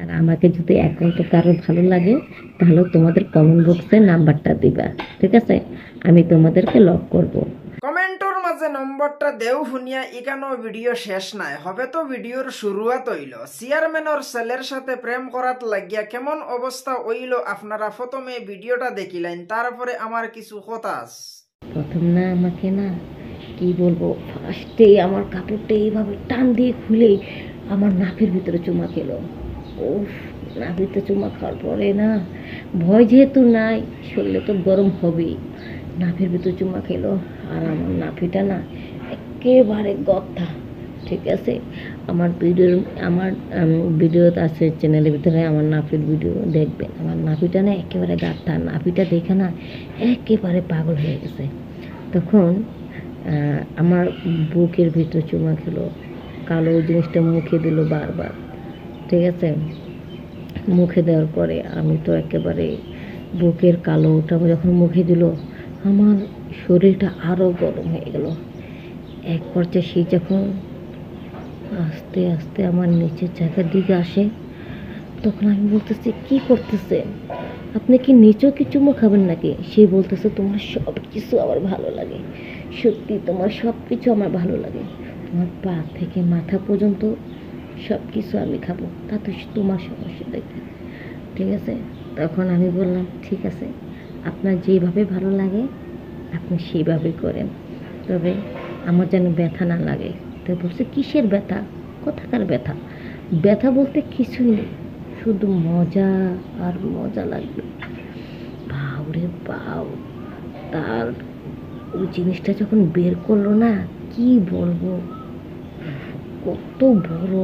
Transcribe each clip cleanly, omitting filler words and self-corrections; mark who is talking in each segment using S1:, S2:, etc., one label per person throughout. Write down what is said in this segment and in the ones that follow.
S1: আর আমাকে যদি একান্ত কারো ভালো লাগে তাহলে তোমাদের কমেন্ট বক্সে নাম্বারটা দিবা, ঠিক আছে? আমি তোমাদেরকে লক করব।
S2: কমেন্টর মাঝে নম্বরটা দেও শুনিয়া ইকানো ভিডিও শেষ নাই হবে তো ভিডিওর শুরুয়াত হইল। চেয়ারম্যানের ছেলের সাথে প্রেম করাত লাগিয়া কেমন অবস্থা হইল আপনারা প্রথমে ভিডিওটা দেখিলেন, তারপরে আমার কিছু কথা আছে।
S1: প্রথম না আমাকে না কি বলবো, ফার্স্টেই আমার কাপড়টা এইভাবে টান দিয়ে খুলে আমার নাকের ভিতরে চুমা খেলো। উফ, নাভিতে চুমা খাওয়ার পরে না, ভয় যেহেতু নাই, শরীরে তো গরম হবেই, নাভির ভিতরে চুমা খেলো। আর আমার নাভিটা না একেবারে গথা, ঠিক আছে? আমার ভিডিওর আমার ভিডিওতে আছে চ্যানেলের ভিতরে, আমার নাভির ভিডিও দেখবেন। আমার নাভিটা না একেবারে গাঁথা, নাভিটা দেখে না একেবারে পাগল হয়ে গেছে। তখন আমার বুকের ভিতর চুমা খেলো, কালো জিনিসটা মুখে দিল বারবার, ঠিক আছে? মুখে দেওয়ার পরে আমি তো একেবারে বুকের কালোটা যখন মুখে দিল, আমার শরীরটা আরও গরম হয়ে গেল। এক পর্যায়ে সে যখন আস্তে আস্তে আমার নিচের জায়গার দিকে আসে, তখন আমি বলতেছি, কি করতেছে আপনি? কি নিচেও কি চুমো খাবেন নাকি? সে বলতেছে, তোমার সব কিছু আমার ভালো লাগে, সত্যি তোমার সব কিছু আমার ভালো লাগে, তোমার পা থেকে মাথা পর্যন্ত সব কিছু আমি খাবো, তাতে তোমার সমস্যাটা কি? ঠিক আছে? তখন আমি বললাম, ঠিক আছে, আপনার যেভাবে ভালো লাগে আপনি সেইভাবে করেন, তবে আমার যেন ব্যথা না লাগে। তো বলছে, কিসের ব্যথা? কোথাকার ব্যথা? ব্যথা বলতে কিছুই নেই, শুধু মজা আর মজা লাগবে। বাউরে বাউ! তার ওই জিনিসটা যখন বের করলো না, কি বলবো, কত বড়,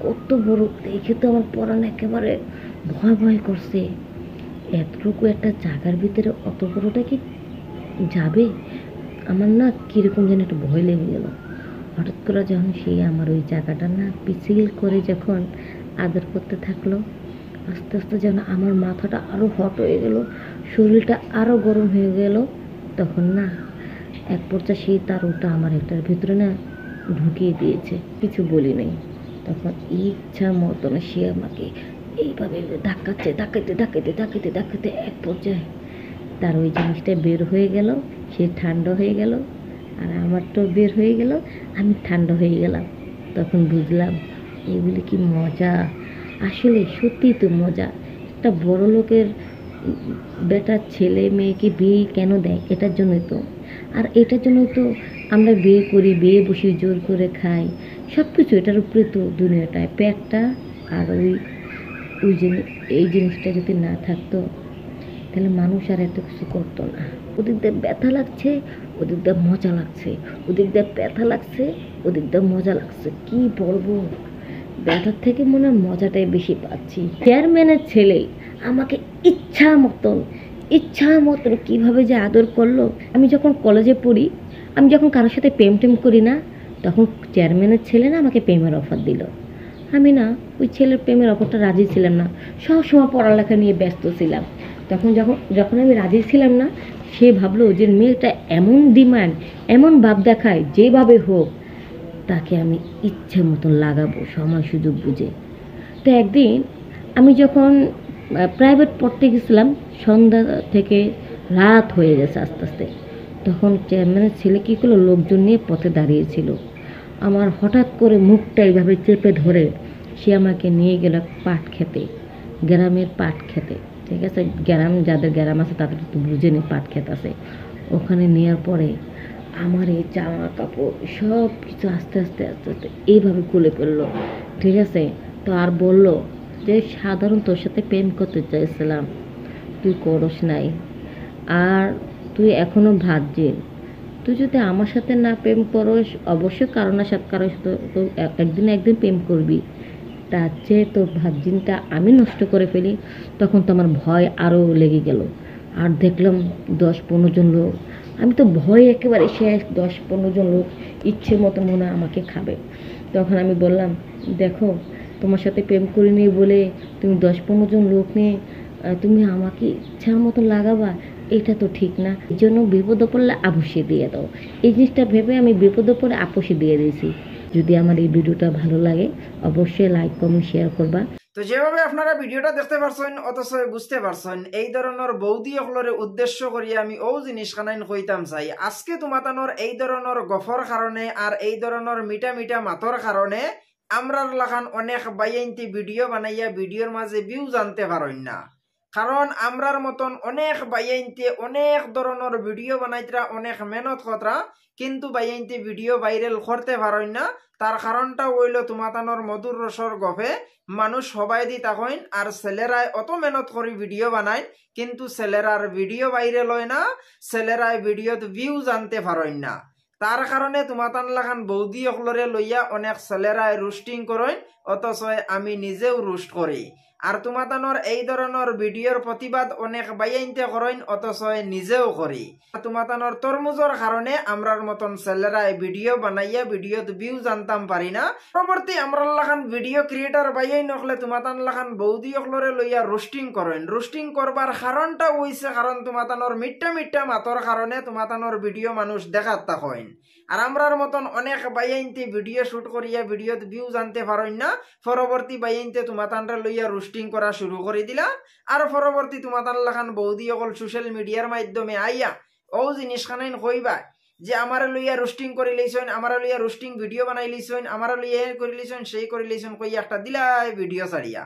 S1: কত বড়! দেখে তো আমার পরাণ একেবারে ভয় ভয় করছে। এতটুকু একটা জায়গার ভিতরে অত বড়টা কি যাবে? আমার না কীরকম যেন একটু ভয় লেগে গেল। হঠাৎ করে যখন সে আমার ওই জায়গাটা না পিছিল করে যখন আদর করতে থাকলো, আস্তে আস্তে যেন আমার মাথাটা আরও হট হয়ে গেল, শরীরটা আরও গরম হয়ে গেল। তখন না এক পর্যায়ে সেই তার ওটা আমার একটার ভিতরে না ঢুকিয়ে দিয়েছে, কিছু বলি নেই। তখন ইচ্ছা মতন সে আমাকে এইভাবে ধাক্কাচ্ছে, ধাক্কাইতে ধাক্কাইতে ধাক্কাইতে ধাক্কাইতে এক পর্যায়ে তার ওই জিনিসটা বের হয়ে গেল, সে ঠান্ডা হয়ে গেল, আর আমারটাও বের হয়ে গেল, আমি ঠান্ডা হয়ে গেলাম। তখন বুঝলাম এগুলি কি মজা, আসলে সত্যিই তো মজা। একটা বড় লোকের বেটার ছেলে মেয়েকে বিয়ে কেন দেয়? এটার জন্যই তো। আর এটার জন্যই তো আমরা বিয়ে করি, বিয়ে বসি, জোর করে খাই, সব কিছু এটার উপরে তো দুনিয়াটায় পেটটা। আর ওই ওই জিনিস, এই জিনিসটা যদি না থাকতো তাহলে মানুষ আর এত কিছু করতো না। ওদিক দিয়ে ব্যথা লাগছে, ওদিক দিয়ে মজা লাগছে, ওদিক দিয়ে ব্যথা লাগছে, ওদিক দিয়ে মজা লাগছে, কি বলবো, ব্যথার থেকে মনে হয় মজাটাই বেশি পাচ্ছি। চেয়ারম্যানের ছেলে আমাকে ইচ্ছা মতন কীভাবে যে আদর করলো। আমি যখন কলেজে পড়ি, আমি যখন কারোর সাথে প্রেম টেম করি না, তখন চেয়ারম্যানের ছেলে না আমাকে প্রেমের অফার দিল। আমি না ওই ছেলের প্রেমের অফারটা রাজি ছিলাম না, সবসময় পড়ালেখা নিয়ে ব্যস্ত ছিলাম। তখন যখন যখন আমি রাজি ছিলাম না, সে ভাবলো যে মেয়েটা এমন ডিমান্ড, এমন ভাব দেখায়, যেভাবে হোক তাকে আমি ইচ্ছে মতন লাগাবো সময় সুযোগ বুঝে। তো একদিন আমি যখন প্রাইভেট পড়তে গেছিলাম, সন্ধ্যা থেকে রাত হয়ে গেছে আস্তে আস্তে, তখন চেয়ারম্যানের ছেলে কী করলো, লোকজন নিয়ে পথে দাঁড়িয়েছিল। আমার হঠাৎ করে মুখটা এইভাবে চেপে ধরে সে আমাকে নিয়ে গেল পাট খেতে, গ্রামের পাট খেতে, ঠিক আছে? গ্রাম, যাদের গ্রাম আছে তাদের তো বুঝেনি পাট খেত আছে। ওখানে নেওয়ার পরে আমার এই জামা কাপড় সব কিছু আস্তে আস্তে আস্তে আস্তে এইভাবে খুলে ফেললো, ঠিক আছে? তো আর বললো যে, সাধারণ তোর সাথে প্রেম করতে চাইছিলাম, তুই করস নাই, আর তুই এখনও ভার্জিন, তুই যদি আমার সাথে না প্রেম করস, অবশ্যই কারো না সাথে কারোর সাথে তো একদিন একদিন প্রেম করবি, তার চেয়ে তোর ভার্জিনটা আমি নষ্ট করে ফেলি। তখন তো আমার ভয় আরও লেগে গেল। আর দেখলাম 10-15 জন লোক, আমি তো ভয়ে একেবারে শেষ। 10-15 জন লোক ইচ্ছে মতো মনে হয় আমাকে খাবে। তখন আমি বললাম, দেখো, তোমার সাথে প্রেম করিনি বলে তুমি 10-15 জন লোক নিয়ে তুমি আমাকে ইচ্ছার মতো লাগাবা, এটা তো ঠিক না। এই জন্য বিপদে পড়লে আপোষে দিয়ে দাও। এই জিনিসটা ভেবে আমি বিপদে পড়ে আপোষে দিয়ে দিয়েছি। যদি আমার এই ভিডিওটা ভালো লাগে অবশ্যই লাইক, কমেন্ট, শেয়ার করবা।
S2: তো যেভাবে আপনারা ভিডিওটা দেখতে পারছেন অথচ বুঝতে পারছেন এই ধরনের বৌদি অকলরে উদ্দেশ্য করি আমি ও জিনিস খানাইন কইতাম চাই আজকে তোমাতানোর এই ধরনের গফর কারণে আর এই ধরনের মিঠা মিঠা মাতর কারণে আমরার লাগান অনেক বাইনতি ভিডিও বানাইয়া ভিডিওর মাঝে ভিউ জানতে পারেন না। কারণ আমরার মতন অনেক বাইনতে অনেক ধরনের ভিডিও বানাইতরা অনেক মেহনত কতরা কিন্তু বাইনতে ভিডিও ভাইরাল করতে পারেন না। তার কারণটা হইল তোমাতানোর মধুর রসর গফে মানুষ সবাই দি তখন আর ছেলেরায় অত মেহনত করে ভিডিও বানায় কিন্তু ছেলেরার ভিডিও ভাইরাল হয় না, ছেলেরায় ভিডিওত ভিউ জানতে পারেন না। তার কারণে তোমাতান লাগান বৌদি অকলরে লইয়া অনেক ছেলেরায় রুস্টিং করেন অথচ আমি নিজেও রুস্ট করি। আর তোমাতানোর এই ধরনের ভিডিওর প্রতিবাদ অনেক বাইনতে করেন অথচ নিজেও করি। তোমাতানোর তরমুজের কারণে আমরার মতন ছেলেরায় ভিডিও বানাইয়া ভিডিওত ভিউ জানতাম পারি না। পরবর্তী আমরার লাগান ভিডিও ক্রিয়েটর বাইন নকলে তোমাতান লাগান বৌদি অকলরে লইয়া রুস্টিং করেন। রুস্টিং করবার কারণটা হইছে কারণ তোমাতানোর মিঠা মিঠা মাতর কারণে তোমাতানোর ভিডিও মানুষ দেখাত থাকেন। আর আমরার মতন অনেক বাইনতে ভিডিও শুট করিয়া ভিডিওত ভিউ জানতে পারেন না। পরবর্তী বাইনতে তোমাতানরা লইয়া রুস্টিং করা শুরু করে দিলা। আর পরবর্তী তোমাতান লাগান বৌদি অকল সোশ্যাল মিডিয়ার মাধ্যমে আইয়া ও জিনিস খানাইন কইবা যে আমার লইয়া রোস্টিং করে লইছেন, আমার লইয়া রোস্টিং ভিডিও বানাই লইছেন, আমার লইয়া করে লইছেন, সেই করে লইছেন কইয়া একটা দিলাই ভিডিও ছাড়িয়া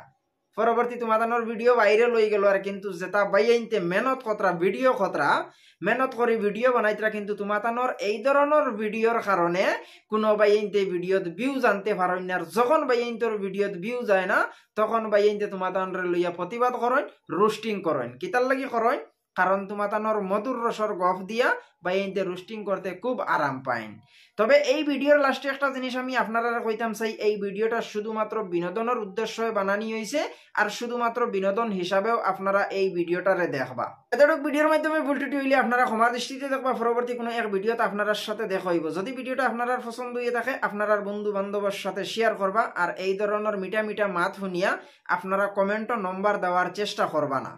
S2: পরবর্তী তোমাদানোর ভিডিও বাইরে লই গেল। আর কিন্তু যেটা বাইনতে মেহনত কতরা ভিডিও কতরা মেহনত করে ভিডিও বানাইতরা কিন্তু তোমাদানোর এই ধরনের ভিডিওর কারণে কোনো বাইনতে ভিডিওত ভিউ জানতে পারেন না। আর যখন বাইনতর ভিডিওত ভিউ যায় না তখন বাইনতে তোমাদানোর লইয়া প্রতিবাদ করেন, রোস্টিং করেন। কিতার লাগি করেন? কারণ তোমাতানোর মধুর রসর গফ দিয়া বাইনতে রোস্টিং করতে খুব আরাম পাইন। তবে এই ভিডিওর লাস্টে একটা জিনিস আমি আপনারা কইতাম চাই, এই ভিডিওটা শুধুমাত্র বিনোদনের উদ্দেশ্যে বানানি হয়েছে আর শুধুমাত্র বিনোদন হিসাবেও আপনারা এই ভিডিওটারে দেখবা। এতটুক ভিডিওর মাধ্যমে ভুল ত্রুটি হইলে আপনারা ক্ষমা দৃষ্টিতে দেখবা। পরবর্তী কোনো এক ভিডিওতে আপনার সাথে দেখা হইব। যদি ভিডিওটা আপনার পছন্দ হয়ে থাকে আপনার বন্ধু বান্ধবের সাথে শেয়ার করবা। আর এই ধরনের মিঠা মিঠা মাত শুনিয়া আপনারা কমেন্ট নম্বর দেওয়ার চেষ্টা করবা না।